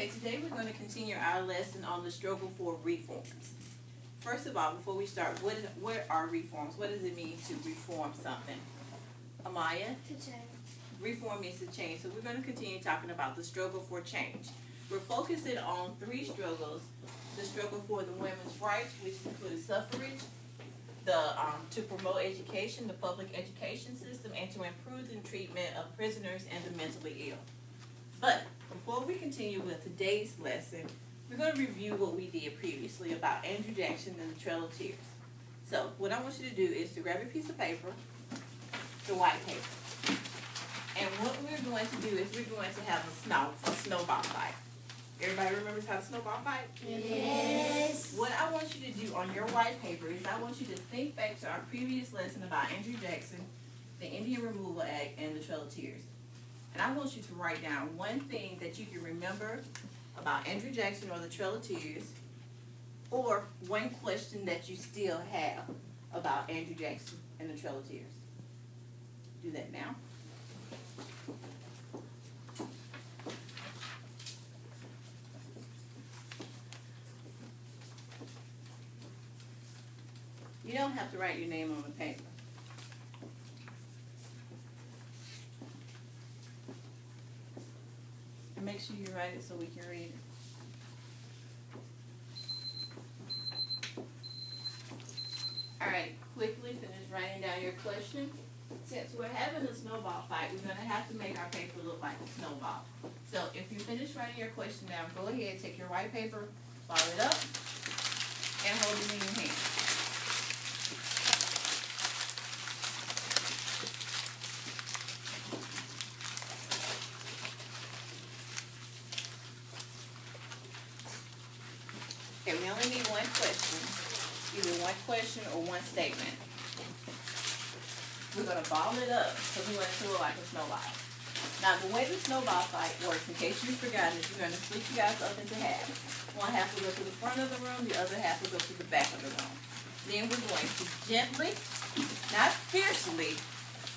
Okay, today we're going to continue our lesson on the struggle for reforms. First of all, before we start, what are reforms? What does it mean to reform something? Amaya? To change. Reform means to change. So we're going to continue talking about the struggle for change. We're focusing on three struggles. The struggle for the women's rights, which includes suffrage, to promote education, the public education system, and to improve the treatment of prisoners and the mentally ill. But before we continue with today's lesson, we're going to review what we did previously about Andrew Jackson and the Trail of Tears. So what I want you to do is to grab a piece of paper, the white paper. And what we're going to do is we're going to have a snowball fight. Everybody remembers how to snowball fight? Yes. What I want you to do on your white paper is I want you to think back to our previous lesson about Andrew Jackson, the Indian Removal Act, and the Trail of Tears. And I want you to write down one thing that you can remember about Andrew Jackson or the Trail of Tears, or one question that you still have about Andrew Jackson and the Trail of Tears. Do that now. You don't have to write your name on the paper. And make sure you write it so we can read it. Alright, quickly finish writing down your question. Since we're having a snowball fight, we're going to have to make our paper look like a snowball. So if you finish writing your question down, go ahead, take your white paper, ball it up, and hold it in your hand. Okay, we only need one question, either one question or one statement. We're going to ball it up because we want it to look like a snowball. Now, the way the snowball fight works, in case you've forgotten, is you're going to split you guys up into half. One half will go to the front of the room, the other half will go to the back of the room. Then we're going to gently, not fiercely,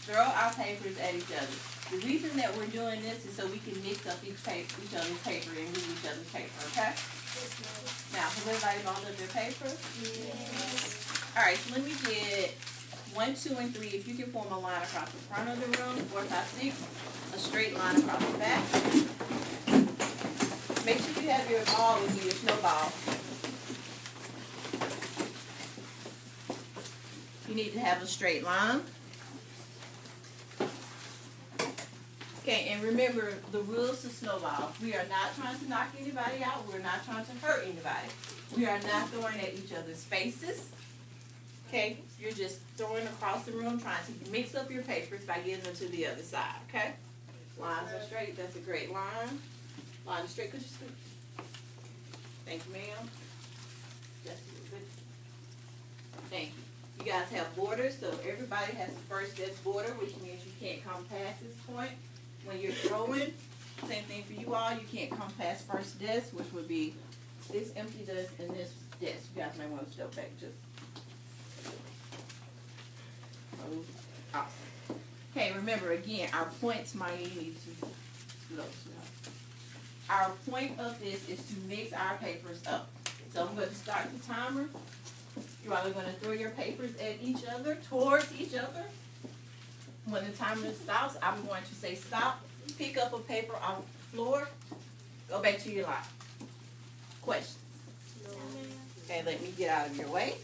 throw our papers at each other. The reason that we're doing this is so we can mix up each other's paper and read each other's paper, okay? Now, has everybody balled up their paper? Yes. Alright, so let me get 1, 2, and 3. If you can form a line across the front of the room, 4, 5, 6, a straight line across the back. Make sure you have your ball with you, your snowball. You need to have a straight line. Okay, and remember the rules to snowball. We are not trying to knock anybody out. We're not trying to hurt anybody. We are not throwing at each other's faces. Okay, you're just throwing across the room, trying to mix up your papers by getting them to the other side. Okay, lines are straight. That's a great line. Line is straight. Could you scoot? Thank you, ma'am. That's good. Thank you. You guys have borders, so everybody has the first desk border, which means you can't come past this point. When you're throwing, same thing for you all. You can't come past first desk, which would be this empty desk and this desk. You guys may want to step back just. Awesome. Okay, remember again, our points might need to slow. Our point of this is to mix our papers up. So I'm going to start the timer. You're either going to throw your papers at each other, towards each other. When the timer stops, I'm going to say stop. Pick up a paper off the floor. Go back to your line. Questions? Okay, let me get out of your way.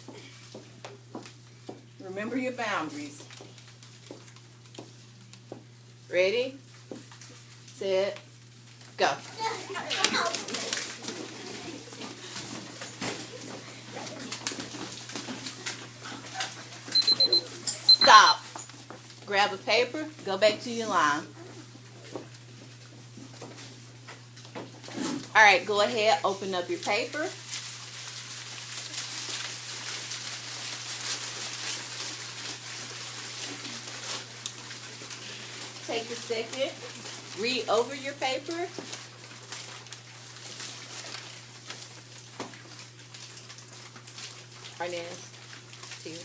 Remember your boundaries. Ready, set, go. Stop. Grab a paper, go back to your line. All right, go ahead, open up your paper. Take a second, read over your paper. Arnaz, here.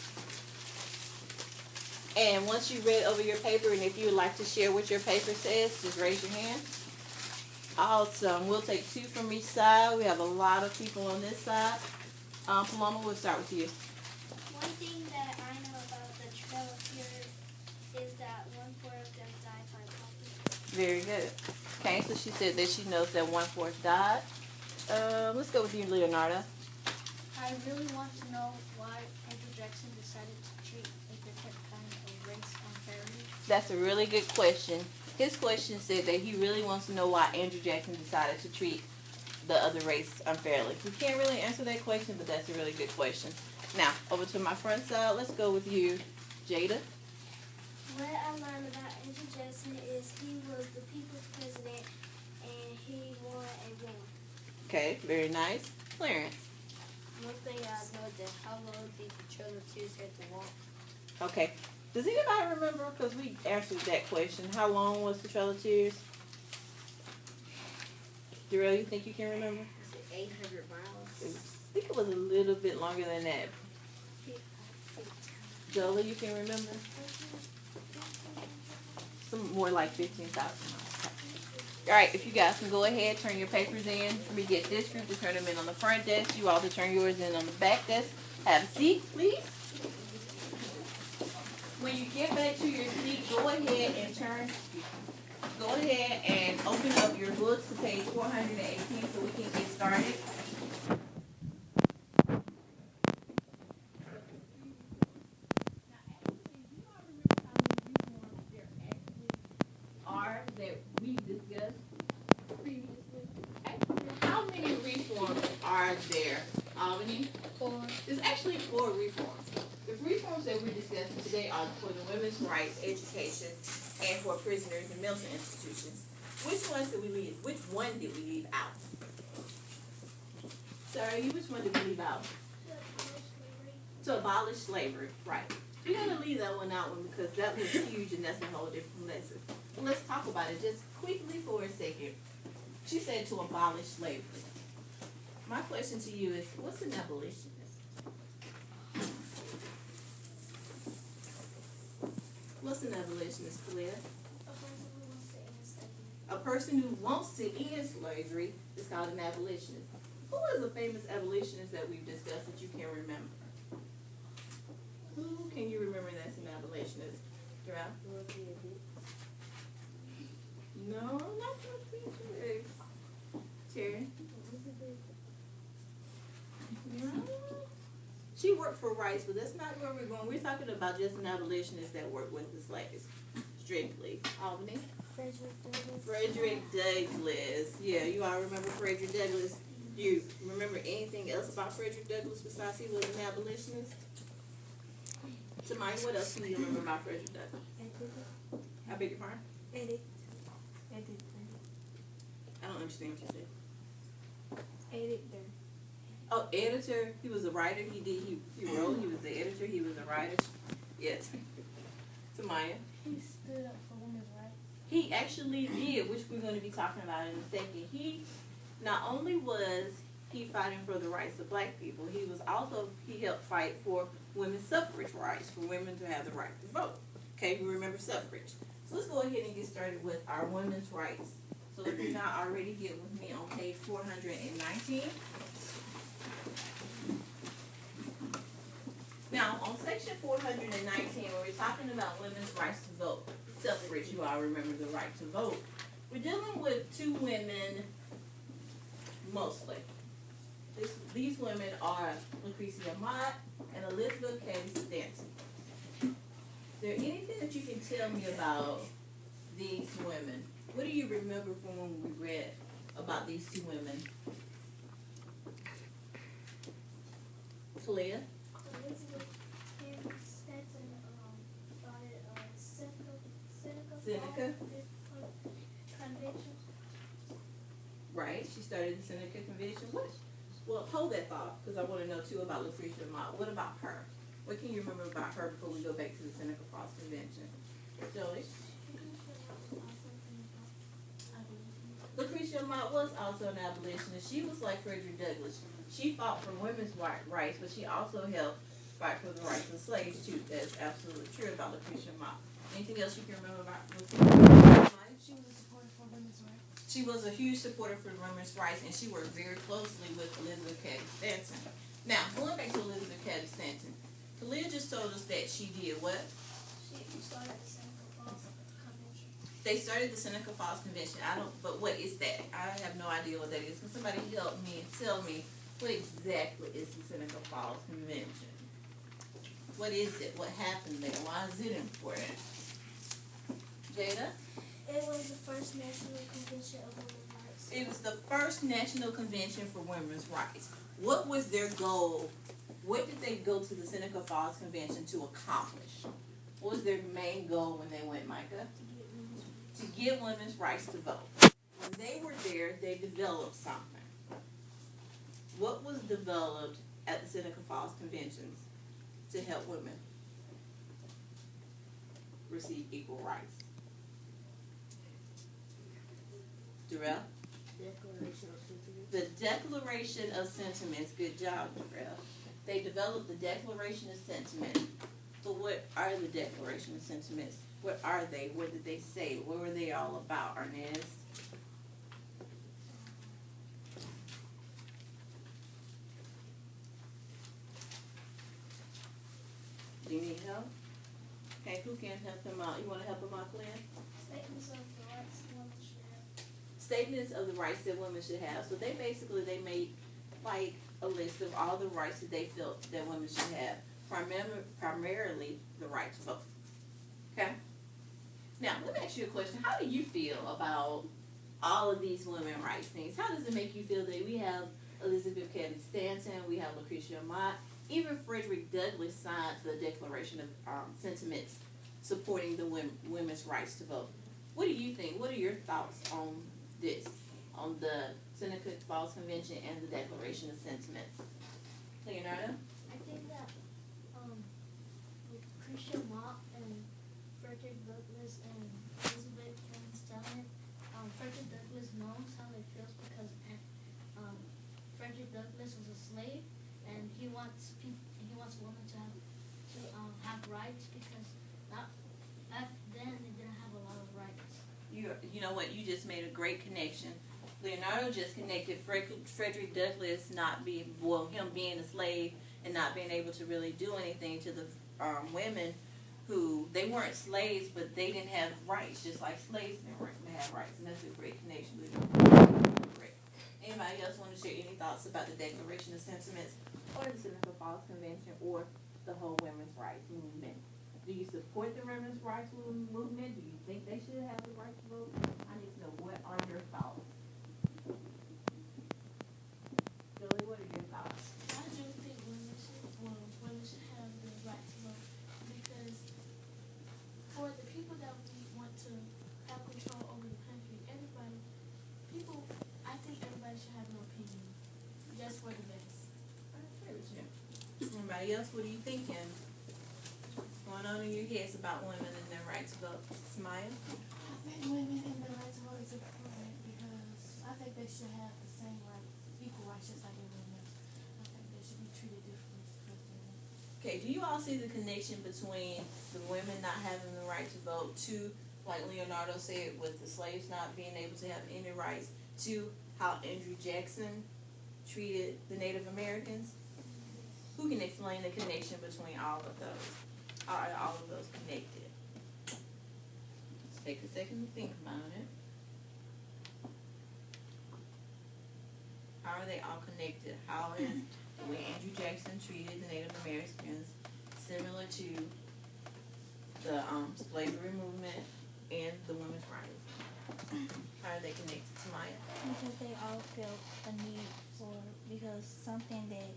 And once you read over your paper, and if you would like to share what your paper says, just raise your hand. Awesome. We'll take 2 from each side. We have a lot of people on this side. Paloma, we'll start with you. One thing that I know about the Trail of Tears is that 1/4 of them died by poppy. Very good. Okay, so she said that she knows that 1/4 died. Let's go with you, Leonardo. I really want to know why Andrew Jackson decided to treat a different kind of race unfairly. That's a really good question. His question said that he really wants to know why Andrew Jackson decided to treat the other race unfairly. We can't really answer that question, but that's a really good question. Now, over to my front side. Let's go with you, Jada. What I learned about Andrew Jackson is he was the people's president and he won a war. Okay, very nice. Clarence. One thing I know is that how long did the Trail of Tears have to walk? Okay. Does anybody remember, because we answered that question, how long was the Trail of Tears? Darrell, you think you can remember? Is it 800 miles? I think it was a little bit longer than that. Jolie, you can remember? Some more like 15,000 miles. All right, if you guys can go ahead, turn your papers in. We get this group to turn them in on the front desk. You all to turn yours in on the back desk. Have a seat, please. When you get back to your seat, go ahead and open up your books to page 418 so we can get started. Are that we discussed previously. Actually, how many reforms are there, Albany? 4. There's actually 4 reforms. The reforms that we're discussing today are for the women's rights, education, and for prisoners and mental institutions. Which one did we leave out? Sorry, which one did we leave out? To abolish slavery, right. We're going to leave that one out because that was huge and that's a whole different lesson. Well, let's talk about it just quickly for a second. She said to abolish slavery. My question to you is, what's an abolitionist? What's an abolitionist, Kalia? A person who wants to end slavery is called an abolitionist. Who is a famous abolitionist that we've discussed that you can remember? Who can you remember that's an abolitionist? Gerald? No, not Felix. Terry? No. She worked for rights, but that's not where we're going. We're talking about just an abolitionist that worked with the slaves. Strictly. Albany? Frederick Douglass. Yeah, you all remember Frederick Douglass? Do you remember anything else about Frederick Douglass besides he was an abolitionist? Tamai, what else can you remember about Frederick Douglass? I beg your pardon? I don't understand what you said. Oh, editor. He was a writer. He wrote. He was the editor. He was a writer. Yes. Tamaya. He stood up for women's rights. He actually did, which we're going to be talking about in a second. He not only was he fighting for the rights of black people, he helped fight for women's suffrage rights, for women to have the right to vote. Okay, we remember suffrage. So let's go ahead and get started with our women's rights. So if you're not already, get with me on page 419. Now, on section 419, where we're talking about women's rights to vote, suffrage, you all remember the right to vote. We're dealing with 2 women, mostly. These women are Lucretia Mott and Elizabeth Cady Stanton. Is there anything that you can tell me about these women? What do you remember from when we read about these 2 women? Talia? Elizabeth Stanton started Seneca? Convention. Right, she started the Seneca Convention. Well, hold that thought, because I want to know too about Lucretia Mott. What about her? What can you remember about her before we go back to the Seneca Falls Convention? Joey? Lucretia Mott was also an abolitionist. She was like Frederick Douglass. She fought for women's rights, but she also helped fight for the rights of slaves too. That's absolutely true about Lucretia Mott. Anything else you can remember about Lucretia Mott? She was a supporter for women's rights. She was a huge supporter for women's rights, and she worked very closely with Elizabeth Cady Stanton. Now, going back to Elizabeth Cady Stanton, Talia just told us that she did what? She started the Seneca Falls Convention. They started the Seneca Falls Convention. But what is that? I have no idea what that is. Can somebody help me and tell me what exactly is the Seneca Falls Convention? What is it? What happened there? Why is it important? Jada? It was the first national convention of women's rights. It was the first national convention for women's rights. What was their goal? What did they go to the Seneca Falls Convention to accomplish? What was their main goal when they went, Micah? To get women's rights to vote. When they were there, they developed something. What was developed at the Seneca Falls Conventions to help women receive equal rights? Darrell? Declaration of Sentiments. The Declaration of Sentiments. Good job, Darrell. They developed the Declaration of Sentiments. But what are the Declaration of Sentiments? What are they? What did they say? What were they all about, Arnez? Do you need help? Okay, who can help him out? You want to help him out, Glenn? Statements of the rights women should have. Statements of the rights that women should have. So they made like a list of all the rights that they felt that women should have. Primarily the right to vote. Okay? Now, let me ask you a question. How do you feel about all of these women rights things? How does it make you feel that we have Elizabeth Cady Stanton, we have Lucretia Mott, even Frederick Douglass signed the Declaration of Sentiments supporting the women's rights to vote? What do you think? What are your thoughts on this, on the Seneca Falls Convention and the Declaration of Sentiments? Leonardo? I think that Lucretia Mott and Frederick Douglass and Elizabeth Cady Stanton, Frederick Douglass knows how it feels because Frederick Douglass was a slave, and he wants women to have rights because back then they didn't have a lot of rights. You know what? You just made a great connection. Leonardo just connected Frederick Douglass him being a slave and not being able to really do anything to the women who, they weren't slaves, but they didn't have rights, just like slaves didn't have rights. And that's a great connection. Great. Anybody else want to share any thoughts about the Declaration of Sentiments or the Seneca Falls Convention or the whole women's rights movement? Do you support the women's rights movement? Do you think they should have the right to vote? I need to know, what are your thoughts? Julie, what are your thoughts? I do think women should have the right to vote because for the people that we want to have control over the country, I think everybody should have an opinion, just for the best. I agree with you. Anybody else? What are you thinking? What's going on in your heads about women and their right to vote? Smile? I think women and their right to vote is important because I think they should have the same rights, equal rights, just like everyone else. I think they should be treated differently because they're women. Okay, do you all see the connection between the women not having the right to vote to, like Leonardo said, with the slaves not being able to have any rights, to how Andrew Jackson treated the Native Americans? Who can explain the connection between all of those? Are all of those connected? Let's take a second to think about it. How are they all connected? How is the way Andrew Jackson treated the Native Americans similar to the slavery movement and the women's rights? How are they connected to Maya? Because they all felt a need because something that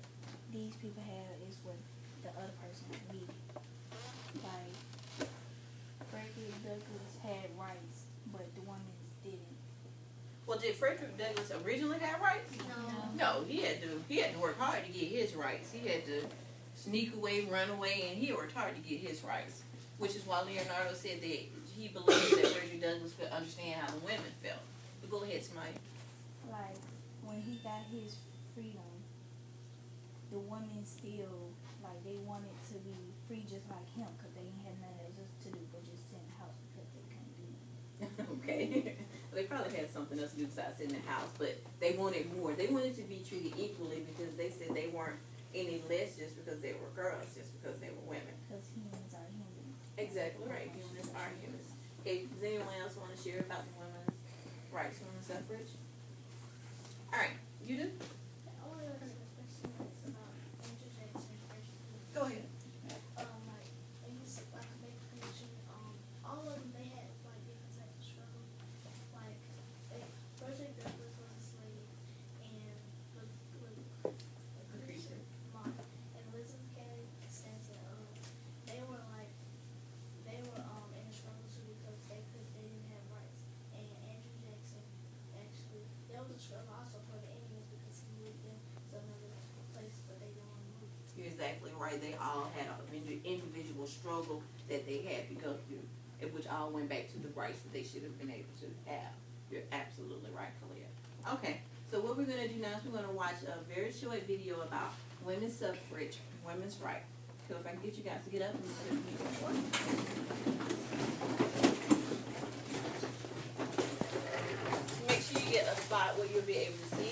these people have is what the other person needed. Like, Frederick Douglass had rights, but the women didn't. Well, did Frederick Douglass originally have rights? No, he had to work hard to get his rights. He had to sneak away, run away, and he worked hard to get his rights. Which is why Leonardo said that he believed that Frederick Douglass could understand how the women felt. But go ahead, Smite. Like, when he got his freedom, the women still, like, they wanted to be free just like him because they ain't had nothing else to do but just sit in the house because they couldn't do nothing. Okay. They probably had something else to do besides sit in the house, but they wanted more. They wanted to be treated equally because they said they weren't any less just because they were girls, just because they were women. Because humans are humans. Exactly right. Humans are humans. Okay, does anyone else want to share about the women's rights, women's suffrage? All right, you do? I want to ask a question that's about interjects and first. Go ahead. Like, I used to, like, make a connection, all of them, they had, like, different types of struggle. Like, Frederick Douglass was a slave, and Lucretia Mott and Elizabeth Cady Stanton, they were, like, they were, in a struggle too because they didn't have rights. And Andrew Jackson, actually, there was a struggle also for the Indians because he moved them to another place, but they didn't want to move. You're exactly right. They all had an individual struggle that they had to go through, which all went back to the rights that they should have been able to have. You're absolutely right, Kalia. Okay, so what we're going to do now is we're going to watch a very short video about women's suffrage, women's rights. So if I can get you guys to get up and put it make sure you get a spot where you'll be able to see.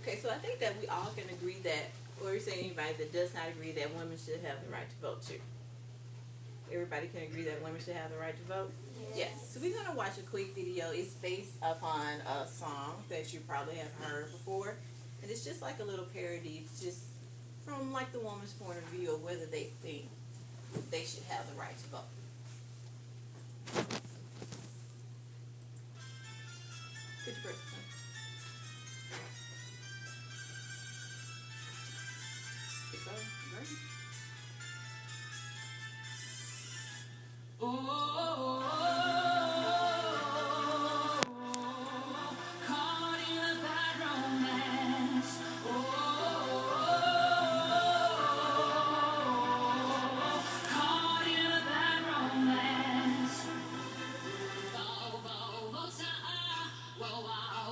Okay, so I think that we all can agree that, or is there anybody that does not agree that women should have the right to vote too? Everybody can agree that women should have the right to vote? Yes. So we're going to watch a quick video. It's based upon a song that you probably have heard before. And it's just like a little parody. It's just from like the woman's point of view of whether they think they should have the right to vote. Good person. It's all right. Caught in a bad romance. Caught in a bad romance.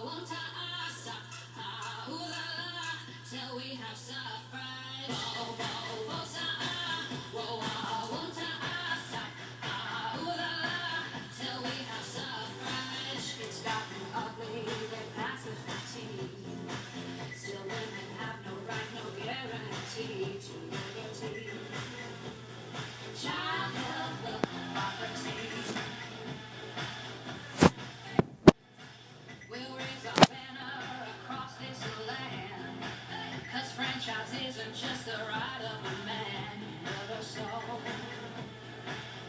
Won't I stop? Ooh la la, till we have suffrage. Won't I stop? Ooh la la, till we have suffrage. It's gotten ugly, they pass with fatigue. Still women have no right, no guarantee to liberty. Child health, property. We'll raise our banner across this land. 'Cause franchise isn't just the right of a man. Never so.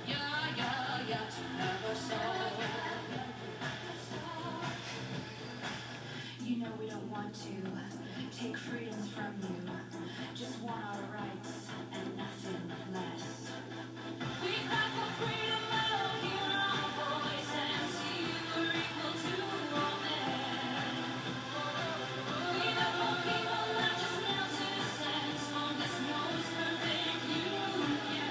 Yeah, never so. You know we don't want to take freedoms from you. Just want our rights and nothing less. We cry for freedom, hear our voice and see we're equal to all men. We have more people, not just now 2 cents on this most perfect union.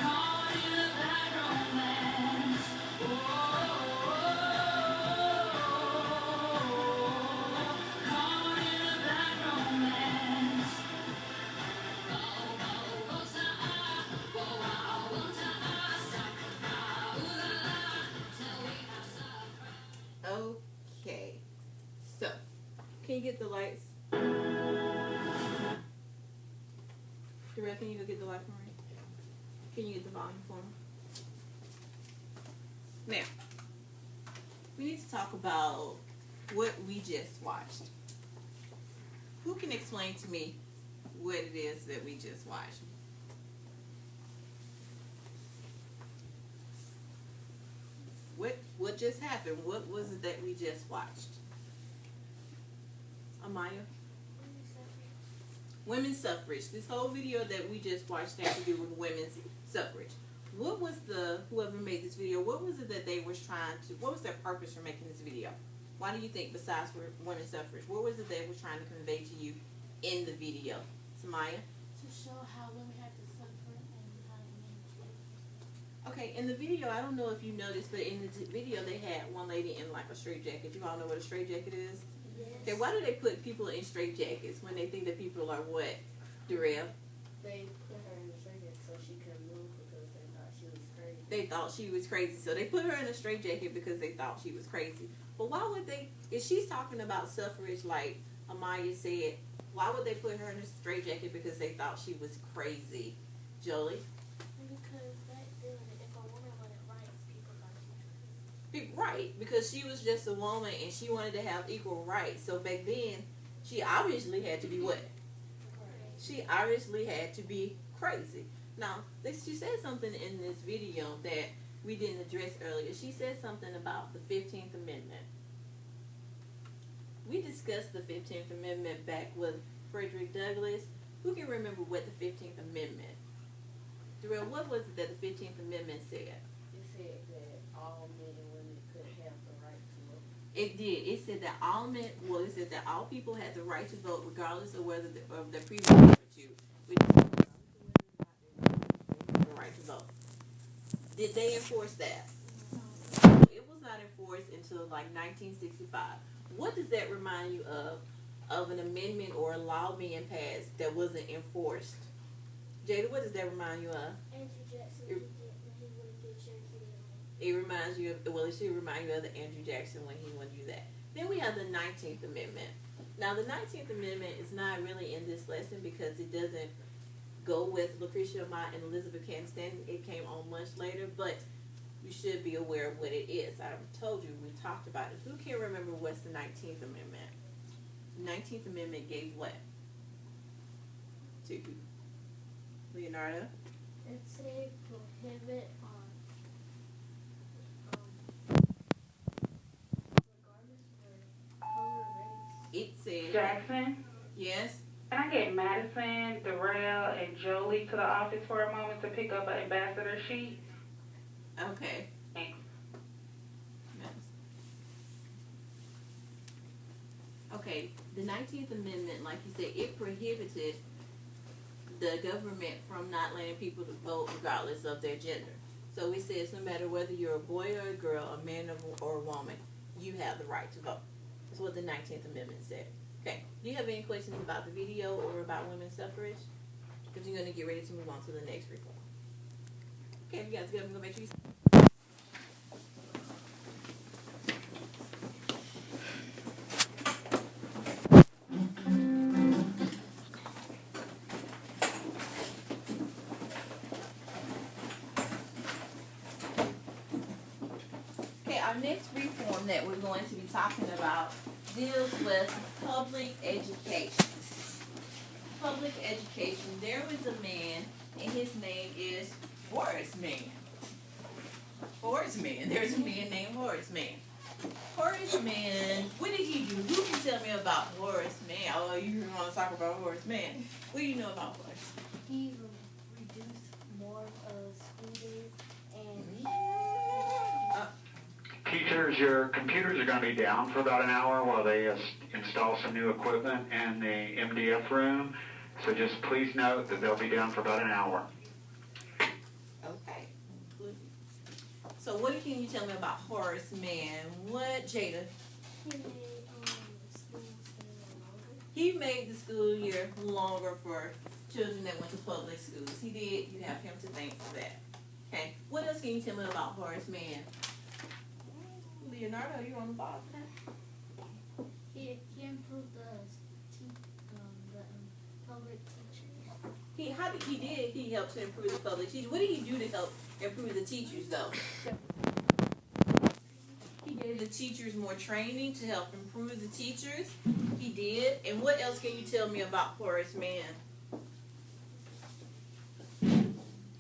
Caught in a bad romance. Caught in a bad romance. Okay. So, can you get the lights? Darrell, can you go get the light for me? Can you get the volume for me? Now, we need to talk about what we just watched. Who can explain to me what it is that we just watched? What just happened? What was it that we just watched? Amaya? Women's suffrage. This whole video that we just watched had to do with women's suffrage. What was whoever made this video, what was it that they was trying to, what was their purpose for making this video? Why do you think, besides for women's suffrage, what was it they were trying to convey to you in the video? Samaya? To show how women have to suffer and how men treat. Okay, in the video, I don't know if you noticed, but in the video they had one lady in like a straight jacket. You all know what a straight jacket is? Yes. Okay, why do they put people in straight jackets when they think that people are what, Darrell? They put her in the jacket so she couldn't move because they thought she was crazy. They thought she was crazy, so they put her in a straight jacket because they thought she was crazy. But why would they, if she's talking about suffrage like Amaya said, why would they put her in a straight jacket because they thought she was crazy? Jolie? Because back then, if a woman wanted rights, people thought she was crazy. Right, because she was just a woman and she wanted to have equal rights. So back then, she obviously had to be what? She obviously had to be crazy. Now, she said something in this video that we didn't address earlier. She said something about the 15th Amendment. We discussed the 15th Amendment back with Frederick Douglass. Who can remember what the 15th Amendment? Darrell, what was it that the 15th Amendment said? It said that all men and women could have the right to vote. It did. It said that all men, well, it said that all people had the right to vote regardless of whether of their previous servitude. Which is the right to vote. Did they enforce that? It was not enforced until like 1965. What does that remind you of an amendment or a law being passed that wasn't enforced? Jada, what does that remind you of? Andrew Jackson, he wouldn't get Cherokee Land. It reminds you of, well, it should remind you of the Andrew Jackson when he would do that. Then we have the 19th Amendment. Now, the 19th Amendment is not really in this lesson because it doesn't go with Lucretia Mott and Elizabeth Cady Stanton. It came on much later, but you should be aware of what it is. I told you, we talked about it. Who can remember what's the 19th Amendment? The 19th Amendment gave what? To Leonardo? It said prohibit regardless of color or race. It said, Jackson, yes? can I get Madison, Darrell, and Jolie to the office for a moment to pick up an ambassador sheet? Okay. Thanks. Yes. Okay, the 19th Amendment, like you said, it prohibited the government from not letting people to vote regardless of their gender. So it says no matter whether you're a boy or a girl, a man or a woman, you have the right to vote. That's what the 19th Amendment said. Okay, do you have any questions about the video or about women's suffrage? Because you're going to get ready to move on to the next reform. Okay, if you guys good, I'm going to make sure you... Our next reform that we're going to be talking about deals with public education. Public education. There was a man, and his name is Horace Mann. Horace Mann. There's a man named Horace Mann. Horace Mann, what did he do? Who can tell me about Horace Mann? Oh, you want to talk about Horace Mann. What do you know about Horace? He reduced more school days and Teachers, your computers are going to be down for about an hour while they install some new equipment in the MDF room. So just please note that they'll be down for about an hour. Okay. Good. So what can you tell me about Horace Mann? What, Jada? he made school stay longer. He made the school year longer for children that went to public schools. He did. You have him to thank for that. Okay. What else can you tell me about Horace Mann? Leonardo, you on the ball now? He improved the public teachers. He helped to improve the public teachers. What did he do to help improve the teachers though? He gave the teachers more training to help improve the teachers. He did. And what else can you tell me about Horace Mann?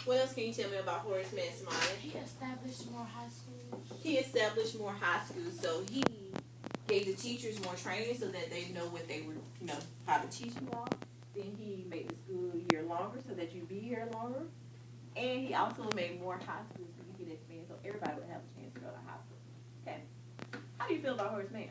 What else can you tell me about Horace Mann, Smiley? He established more high schools. He established more high schools, so he gave the teachers more training so that they know what they were, how to teach you all. Then he made the school year longer so that you'd be here longer. And he also made more high schools so you could expand so everybody would have a chance to go to high school. Okay. How do you feel about Horace Mann?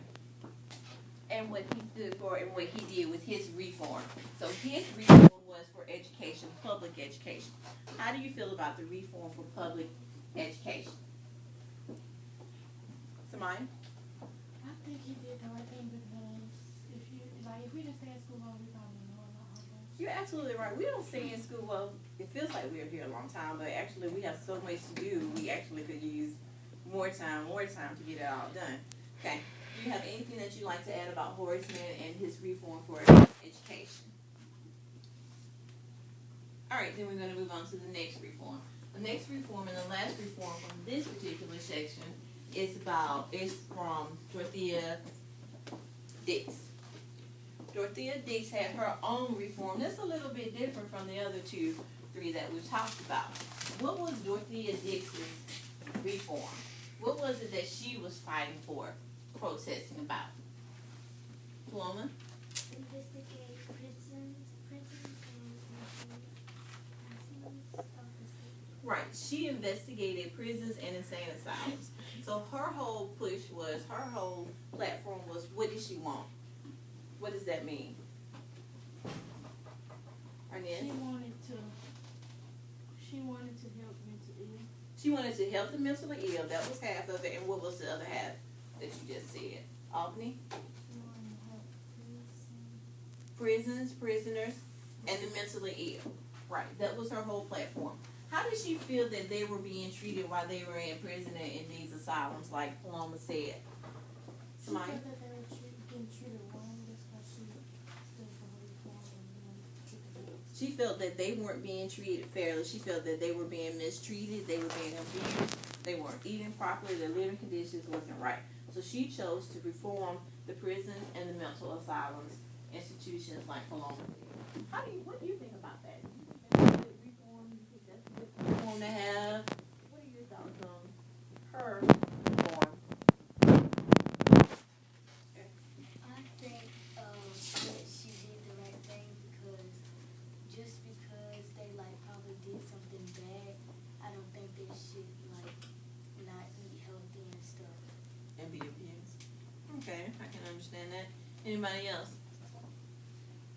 And what he stood for and what he did with his reform. So his reform was is for education, public education. How do you feel about the reform for public education? Samaya? I think he did the right thing because if we didn't stay in school long, we probably know a lot of things. You're absolutely right. We don't stay in school, well, it feels like we're here a long time, but actually we have so much to do, we actually could use more time to get it all done. Okay, do you have anything that you'd like to add about Horace Mann and his reform for education? Alright, then we're going to move on to the next reform. The next reform and the last reform from this particular section is from Dorothea Dix. Dorothea Dix had her own reform. That's a little bit different from the other three that we've talked about. What was Dorothea Dix's reform? What was it that she was fighting for, protesting about? Paloma? Investigate prisons and of the state. Right. She investigated prisons and insane asylums. So her whole platform was, what did she want? What does that mean? Arnett? She wanted to help mental ill. She wanted to help the mentally ill. That was half of it. And what was the other half that you just said? Albany? She wanted to help Prisons, prisoners, and the mentally ill. Right. That was her whole platform. How did she feel that they were being treated while they were in prison and in these asylums, like Paloma said? She Somebody? felt that they were getting treated wrong. That's why she stood for her reform and wanted to treat them. She felt that they weren't being treated fairly. She felt that they were being mistreated. They were being abused. They weren't eating properly. Their living conditions wasn't right. So she chose to reform the prisons and the mental asylums, institutions like Paloma did. What do you think about that? Do you think that's a good reform? Do you think that's a good reform to have? What are your thoughts on her reform? I think that she did the right thing because just because they probably did something bad, I don't think they should not eat healthy and stuff. And be abused. Okay, I can understand that. Anybody else?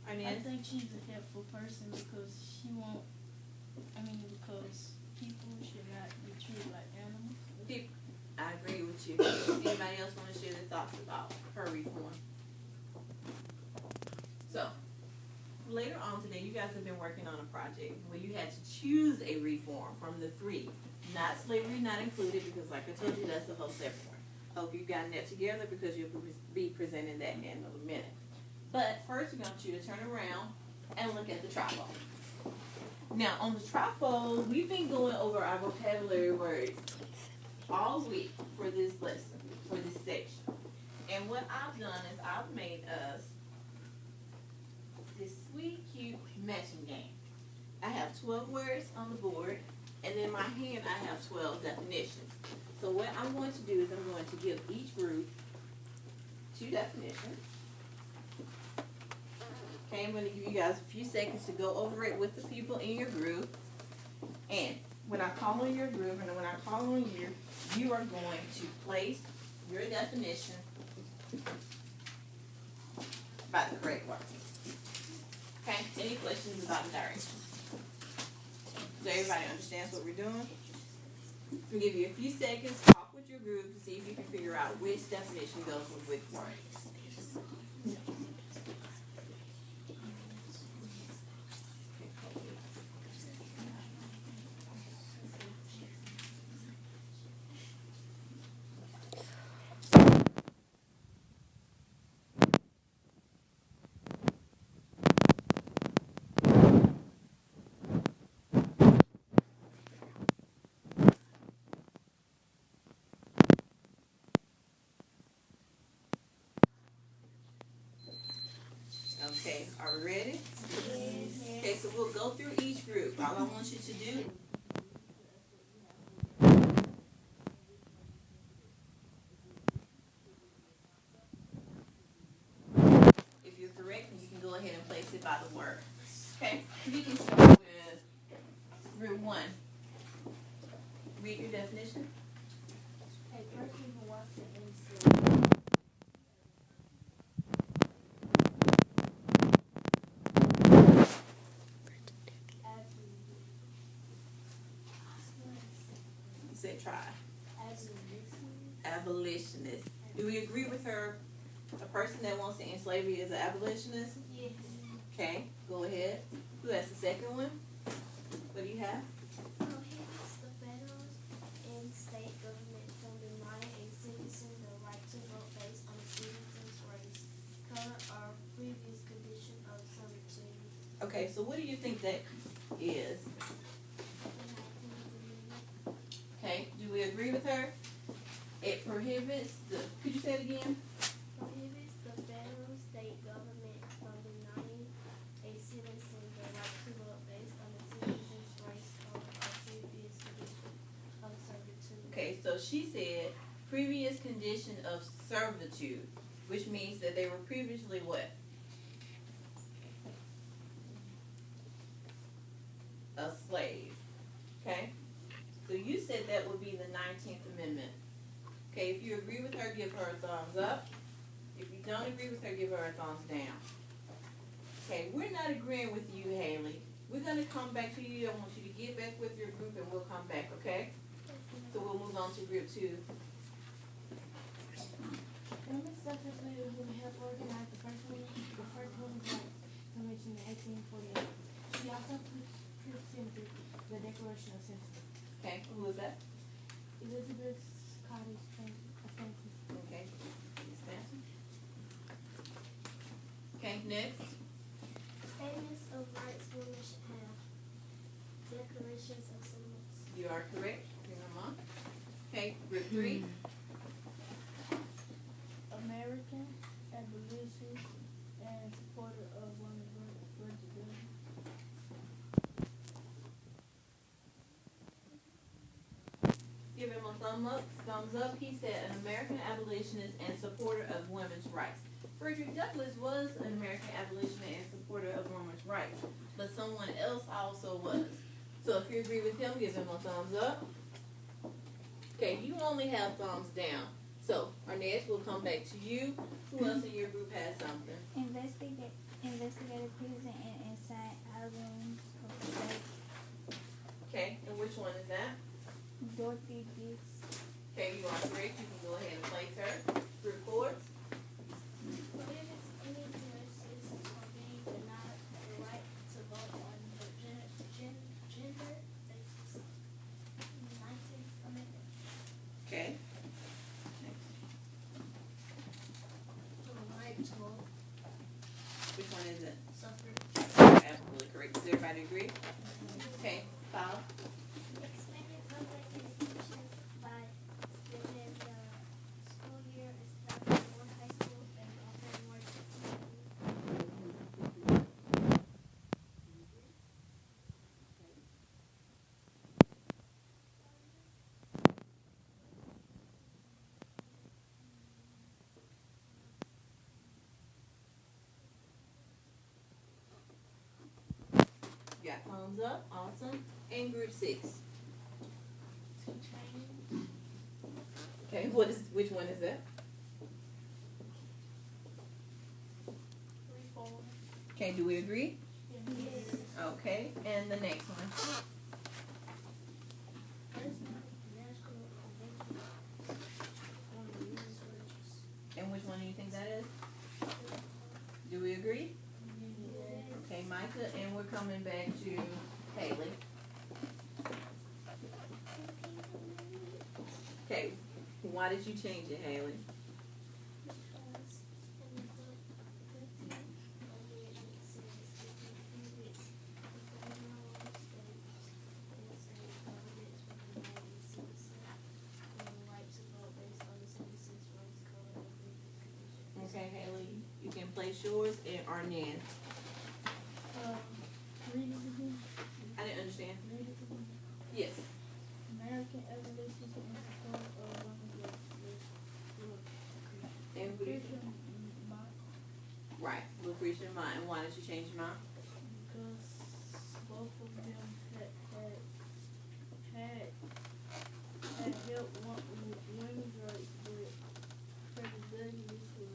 I Arnett? think she's a helpful person because because people should not be treated like animals. I agree with you. Anybody else want to share their thoughts about her reform? So, later on today, you guys have been working on a project where you had to choose a reform from the three. Not slavery, not included, because like I told you, that's the whole separate one. Hope you've gotten that together because you'll be presenting that in a minute. But first, we want you to turn around and look at the trifold. Now, on the trifold, we've been going over our vocabulary words all week for this lesson, for this section. And what I've done is I've made us this sweet, cute matching game. I have 12 words on the board, and in my hand I have 12 definitions. So what I'm going to do is I'm going to give each group 2 definitions. Okay, I'm going to give you guys a few seconds to go over it with the people in your group. And when I call on your group and when I call on you, you are going to place your definition by the correct word. Okay, any questions about the directions? So everybody understands what we're doing? We'll give you a few seconds, talk with your group to see if you can figure out which definition goes with which word. Okay, are we ready? Yes. Okay, so we'll go through each group. All I want you to do if you're correct, you can go ahead and place it by the word. Okay, we can start with group 1. Read your definition. A person who wants to enslaved. ahead, try. Abolitionist. Abolitionist. Do we agree with her? A person that wants to end slavery is an abolitionist? Yes. Okay, go ahead. Who has the second one? What do you have? Prohibits the federal and state government from denying a citizen the right to vote based on a citizen's race, color, or previous condition of servitude. Okay, so what do you think that is? Okay, do we agree with her? It prohibits the, could you say it again? Prohibits the federal state government from denying a citizen the right to vote based on a citizen's race, color, or previous condition of servitude. Okay, so she said previous condition of servitude, which means that they were previously what? A slave. Okay? So you said that would be the 19th Amendment. Okay, if you agree with her, give her a thumbs up. If you don't agree with her, give her a thumbs down. Okay, we're not agreeing with you, Haley. We're going to come back to you. I want you to get back with your group and we'll come back, okay? So we'll move on to group 2. And Miss Selfishly will help organize the first one was like Convention in 1848. She also presented the Declaration of Census. Okay, who was that? Elizabeth Cottage Stanton. Okay. Ms. Stanton. Okay, next. Statements of rights women should have. Declarations of sentiments. You are correct. Bring them on. Okay, group 3. American abolitionist and supporter of women's rights. Give him a thumbs up. He said an American abolitionist and supporter of women's rights. Frederick Douglass was an American abolitionist and supporter of women's rights, but someone else also was. So if you agree with him, give him a thumbs up. Okay, you only have thumbs down. So Arnett, will come back to you. Who else in your group has something? Investigative prison and inside albums of the state. Okay, and which one is that? Dorothy Dix. Okay, you are correct. You can go ahead and place her. Group 4. Prohibits any U.S. citizen from being denied the right to vote on the gender basis. 19th Amendment. Okay. The right to vote. Which one is it? Suffrage. Absolutely correct. Does everybody agree? Okay, 5. Expanded public education by extending the school year, establishing more high schools, and offering more technology. Got thumbs up. Awesome. And group 6. Training. Okay, which one is that? Reform. Okay, do we agree? Yes. Okay, and the next one. National Convention on Women's Rights. And which one do you think that is? Do we agree? Okay, Micah, and we're coming back to Haley. Okay, why did you change it, Haley? Because in the 15th Amendment says it prohibits the federal, state, and state governments from denying a citizen the right to vote based on the citizen's race, color, or previous condition. Okay, Haley, you can place yours and Arnett. Read it again. I didn't understand. Read it again. Yes. American abolitionist and supporter of women's rights. And Christian Mark, right, Lucretia and mine. Why did you change mine? because both of them had helped with women's rights, but Frederick Douglass was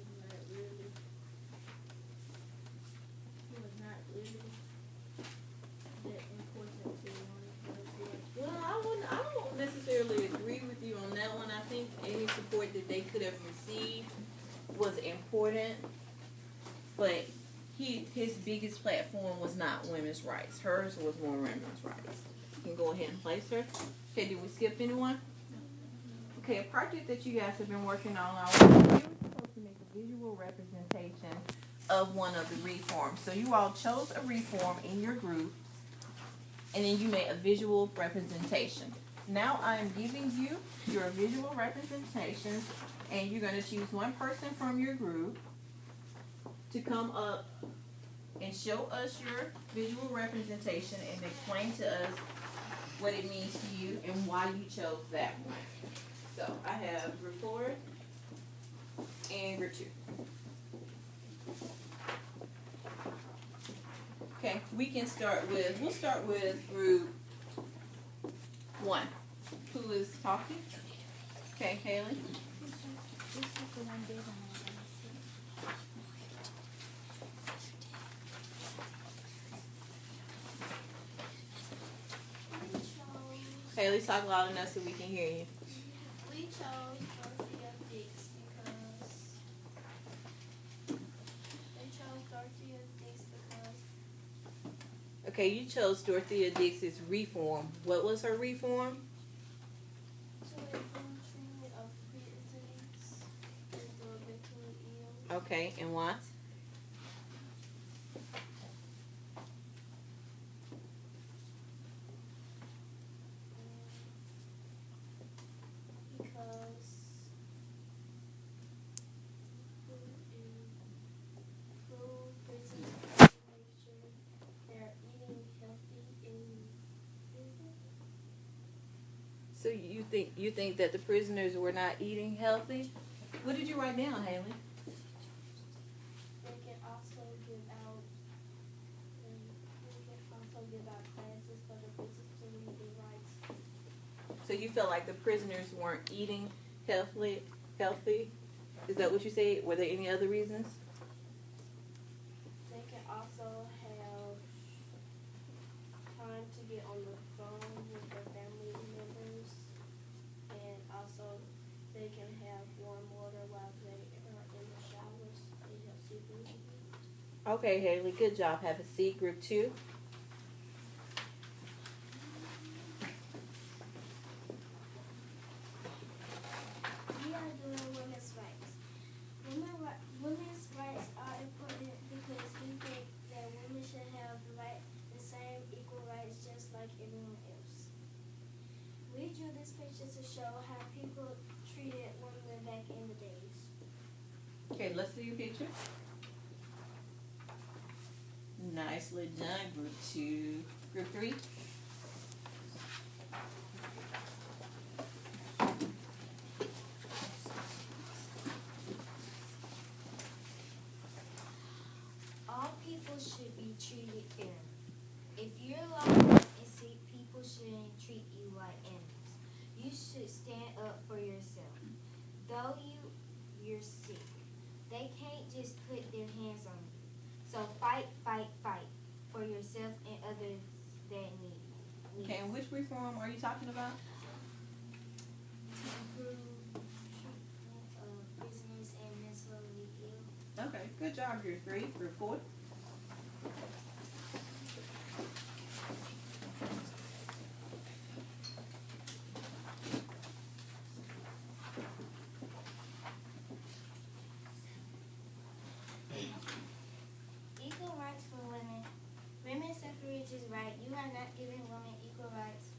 not really that important to women's rights. Well, I don't necessarily agree support that they could have received was important, but his biggest platform was not women's rights. Hers was more women's rights. You can go ahead and place her. Okay, did we skip anyone? Okay, a project that you guys have been working on all week, you were supposed to make a visual representation of one of the reforms. So you all chose a reform in your group, and then you made a visual representation. Now I am giving you your visual representation, and you're going to choose one person from your group to come up and show us your visual representation and explain to us what it means to you and why you chose that one. So I have group 4 and group 2. Okay, we'll start with group 1. Who is talking? Okay, Haley. This is the one big one. Haley, talk loud enough so we can hear you. We chose Dorothea Dix because Okay, you chose Dorothea Dix's reform. What was her reform? treatment of prisoners who were mentally ill. Okay, and what? Because food prisoners to make sure they're eating healthy in prison. So you think that the prisoners were not eating healthy? What did you write down, Haley? They can also give out classes for the prisoners to read their rights. So you felt like the prisoners weren't eating healthy? Is that what you said? Were there any other reasons? They can also have time to get on the phone with their family members, and also they can have warm water while they are in the showers. It helps you breathe. Okay, Haley, good job. Have a seat. Group 2. We are doing women's rights. Women's rights are important because we think that women should have the same equal rights just like everyone else. We drew this picture to show how people treated women back in the days. Okay, let's see your picture. Nicely done, Group 2. Group 3. All people should be treated fairly. If you're lost and sick, people shouldn't treat you like animals. You should stand up for yourself. Though you're sick, they can't just put their hands on you. So fight, fight, fight for yourself and others that need. Okay, and which reform are you talking about? Improve treatment of prisoners and mentally ill. Okay, good job, Group 3. Group 4. Equal rights for women. Women's suffrage is right. You are not giving women equal rights.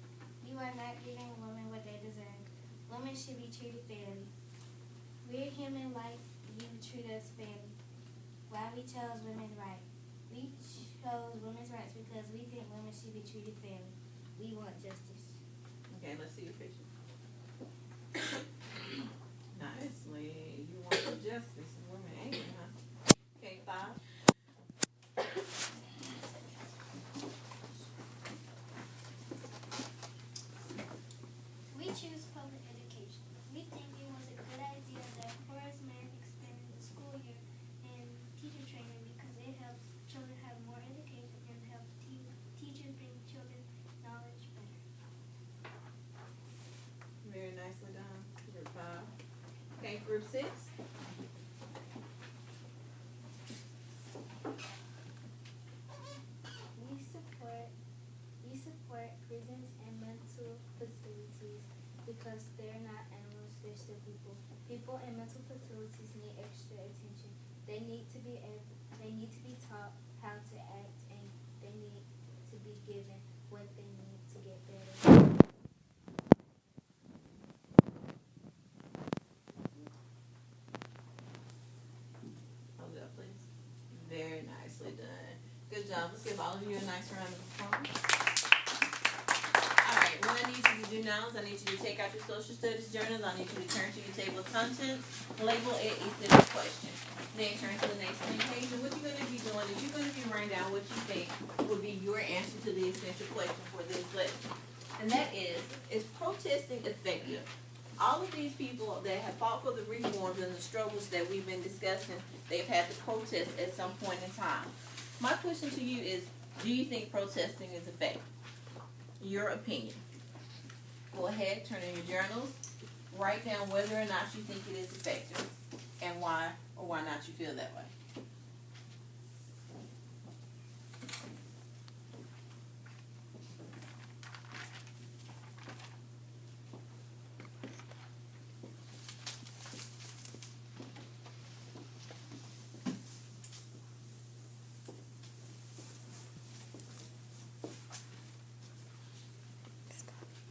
You are not giving women what they deserve. Women should be treated fairly. We're human like you treat us fairly. Why we chose women's rights? We chose women's rights because we think women should be treated fairly. We want justice. Okay, let's see your picture. Nicely. You want the justice and women angry, huh? Okay, 5. We choose public education. We think it was a good idea that Horace Mann expanded the school year and teacher training because it helps children have more education and helps teachers bring children knowledge better. Very nicely done. Okay, group 6. We support prisons and mental facilities because they're not animals, they're still people. People in mental facilities need extra attention. They need to be taught how to act, and they need to be given what they need to get better. Hold it up, please. Very nicely done. Good job. Let's give all of you a nice round of applause. All right, what I need you to do now is I need you to take out your social studies journals. I need you to turn to your table of contents, label it essential question. Then turn to the next page, and what you're going to be doing is you're going to be writing down what you think would be your answer to the essential question for this lesson. And that is protesting effective? All of these people that have fought for the reforms and the struggles that we've been discussing, they've had to protest at some point in time. My question to you is, do you think protesting is effective? Your opinion. Go ahead, turn in your journals, write down whether or not you think it is effective, and why or why not you feel that way.